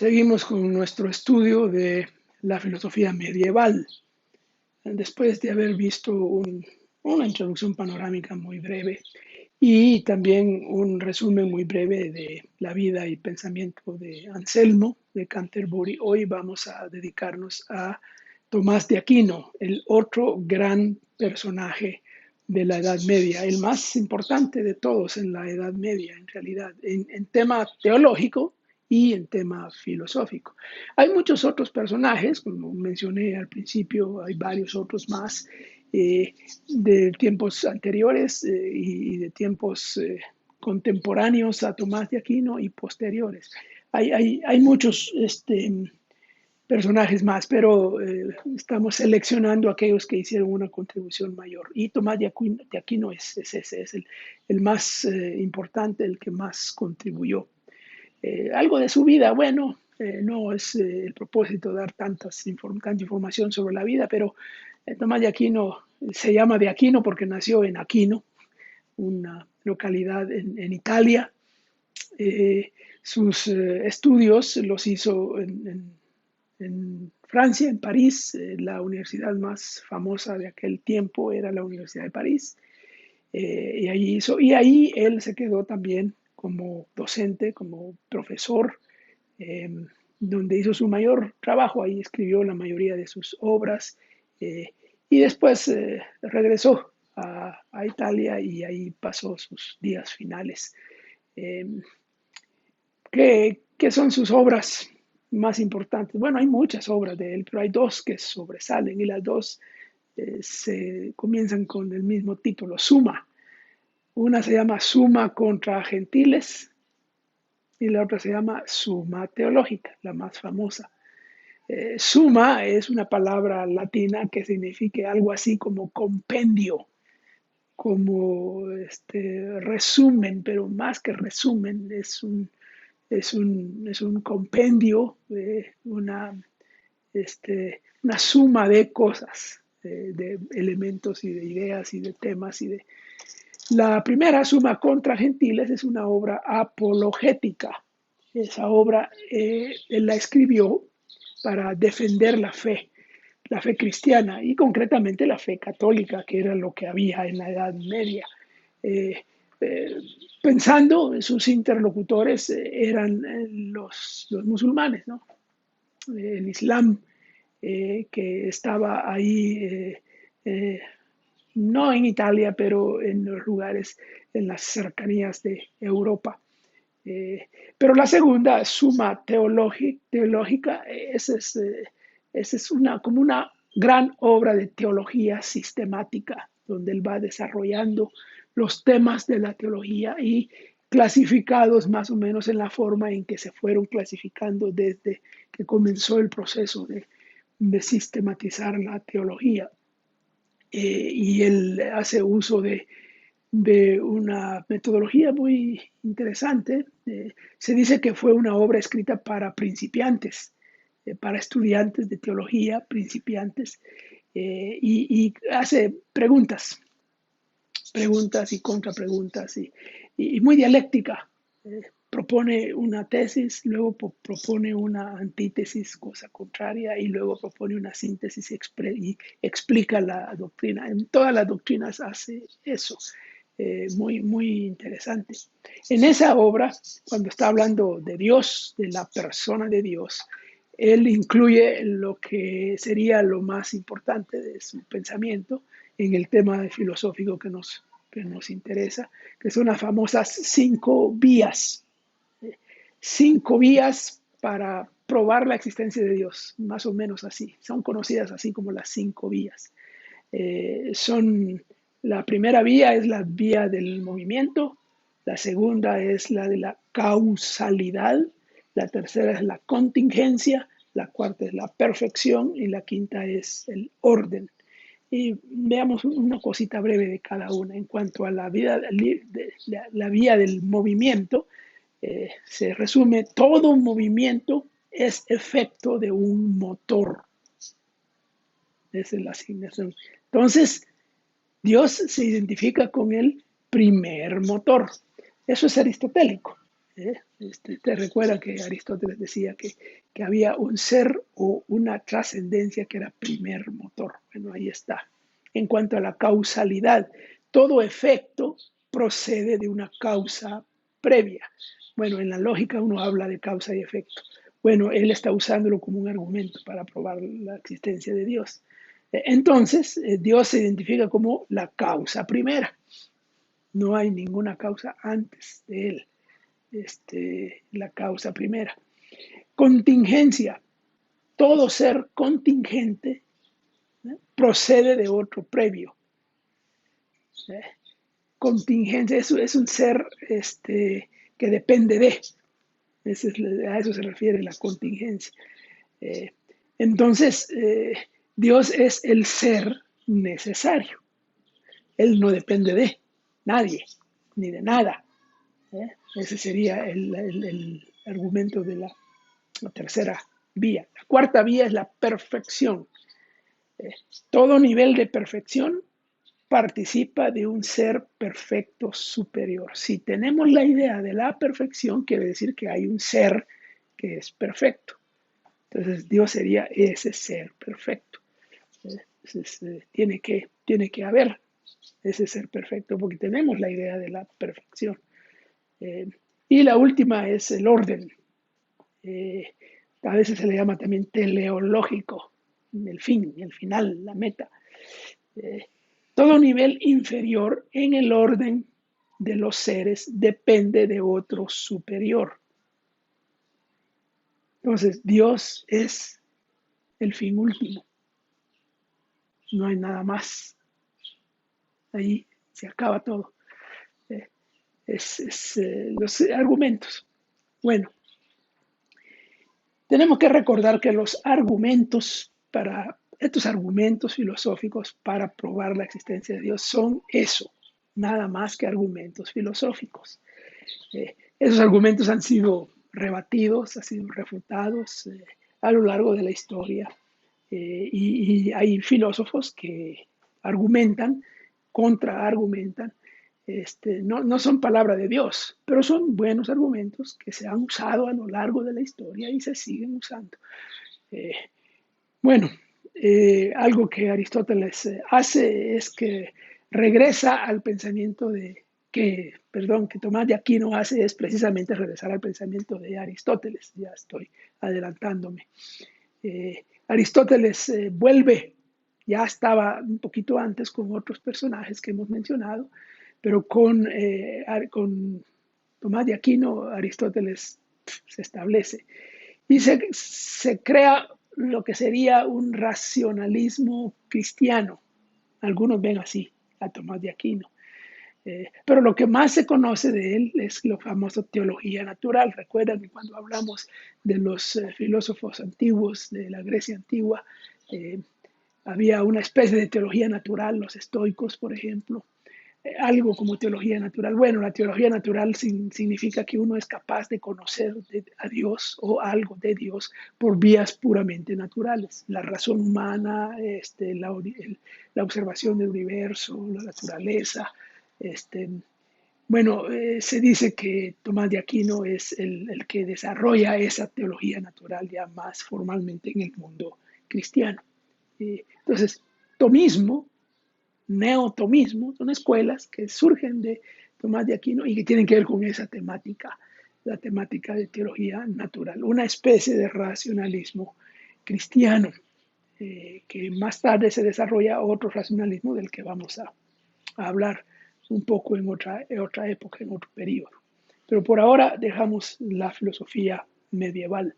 Seguimos con nuestro estudio de la filosofía medieval. Después de haber visto una introducción panorámica muy breve y también un resumen muy breve de la vida y pensamiento de Anselmo de Canterbury, hoy vamos a dedicarnos a Tomás de Aquino, el otro gran personaje de la Edad Media, el más importante de todos en la Edad Media, en realidad, en tema teológico y en tema filosófico. Hay muchos otros personajes, como mencioné al principio, hay varios otros más de tiempos anteriores y de tiempos contemporáneos a Tomás de Aquino y posteriores. Hay muchos personajes más, pero estamos seleccionando aquellos que hicieron una contribución mayor. Y Tomás de Aquino es ese, es el más importante, el que más contribuyó. Algo de su vida, bueno, no es el propósito dar tanta información sobre la vida, pero Tomás de Aquino se llama de Aquino porque nació en Aquino, una localidad en Italia. Sus estudios los hizo en Francia, en París. La universidad más famosa de aquel tiempo era la Universidad de París. Y ahí él se quedó también como docente, como profesor, eh, donde hizo su mayor trabajo. Ahí escribió la mayoría de sus obras eh, y después regresó a Italia y ahí pasó sus días finales. Eh, ¿Qué son sus obras más importantes? Bueno, hay muchas obras de él, pero hay dos que sobresalen y las dos se comienzan con el mismo título, Suma. Una se llama Suma contra Gentiles y la otra se llama Suma Teológica, la más famosa. Suma es una palabra latina que significa algo así como compendio, como resumen, pero más que resumen, es un compendio, una suma de cosas, de elementos y de ideas y de temas. La primera, Suma contra Gentiles, es una obra apologética. Esa obra él la escribió para defender la fe cristiana y concretamente la fe católica, que era lo que había en la Edad Media. Eh, eh, Pensando, sus interlocutores eran los musulmanes, ¿no? El Islam, que estaba ahí, no en Italia, pero en los lugares, en las cercanías de Europa. Eh, pero la segunda, Suma Teológica, esa es como una gran obra de teología sistemática, donde él va desarrollando los temas de la teología y clasificados más o menos en la forma en que se fueron clasificando desde que comenzó el proceso de sistematizar la teología. Y él hace uso de una metodología muy interesante. Se dice que fue una obra escrita para principiantes, para estudiantes de teología, principiantes, y hace preguntas y contrapreguntas, y muy dialéctica. Propone una tesis, luego propone una antítesis, cosa contraria, y luego propone una síntesis y explica la doctrina. En todas las doctrinas hace eso. Muy interesante. En esa obra, cuando está hablando de Dios, de la persona de Dios, él incluye lo que sería lo más importante de su pensamiento en el tema filosófico que nos interesa, que son las famosas 5 vías. 5 vías para probar la existencia de Dios, más o menos así. Son conocidas así como las 5 vías. Son La primera vía es la vía del movimiento, la segunda es la de la causalidad, la tercera es la contingencia, la cuarta es la perfección y la quinta es el orden. Y veamos una cosita breve de cada una. En cuanto a la vía del movimiento, se resume: todo movimiento es efecto de un motor. Esa es la asignación. Entonces, Dios se identifica con el primer motor. Eso es aristotélico. Te recuerda que Aristóteles decía que había un ser o una trascendencia que era primer motor. Bueno, ahí está. En cuanto a la causalidad, todo efecto procede de una causa previa. Bueno, en la lógica uno habla de causa y efecto. Bueno, él está usándolo como un argumento para probar la existencia de Dios. Entonces, Dios se identifica como la causa primera. No hay ninguna causa antes de él. La causa primera. Contingencia. Todo ser contingente, procede de otro previo. ¿eh? Contingencia es un ser que depende de. A eso se refiere la contingencia. Eh, entonces, Dios es el ser necesario. Él no depende de nadie, ni de nada. Ese sería el argumento de la tercera vía. La cuarta vía es la perfección. Todo nivel de perfección participa de un ser perfecto superior. Si tenemos la idea de la perfección, quiere decir que hay un ser que es perfecto. Entonces Dios sería ese ser perfecto. Entonces, tiene que haber ese ser perfecto porque tenemos la idea de la perfección. Y la última es el orden. A veces se le llama también teleológico, el fin, el final, la meta. Todo nivel inferior en el orden de los seres depende de otro superior. Entonces, Dios es el fin último. No hay nada más. Ahí se acaba todo. Los argumentos. Bueno, tenemos que recordar que estos argumentos filosóficos para probar la existencia de Dios son eso, nada más que argumentos filosóficos. Esos argumentos han sido rebatidos, han sido refutados a lo largo de la historia. Y hay filósofos que argumentan, contraargumentan. No son palabra de Dios, pero son buenos argumentos que se han usado a lo largo de la historia y se siguen usando. Eh, bueno, algo que Aristóteles hace es que regresa al pensamiento que Tomás de Aquino hace es precisamente regresar al pensamiento de Aristóteles. Ya estoy adelantándome. Aristóteles vuelve, ya estaba un poquito antes con otros personajes que hemos mencionado, pero con Tomás de Aquino, Aristóteles se establece y se crea lo que sería un racionalismo cristiano. Algunos ven así a Tomás de Aquino. Pero lo que más se conoce de él es lo famoso teología natural. Recuerdan que cuando hablamos de los filósofos antiguos de la Grecia antigua, eh, había una especie de teología natural, los estoicos, por ejemplo, algo como teología natural. Bueno, la teología natural significa que uno es capaz de conocer a Dios o algo de Dios por vías puramente naturales. La razón humana, la observación del universo, la naturaleza. Bueno, se dice que Tomás de Aquino es el que desarrolla esa teología natural ya más formalmente en el mundo cristiano. Entonces, tomismo, neotomismo, son escuelas que surgen de Tomás de Aquino y que tienen que ver con esa temática, la temática de teología natural, una especie de racionalismo cristiano, que más tarde se desarrolla otro racionalismo del que vamos a hablar un poco en otra época, en otro periodo. Pero por ahora dejamos la filosofía medieval.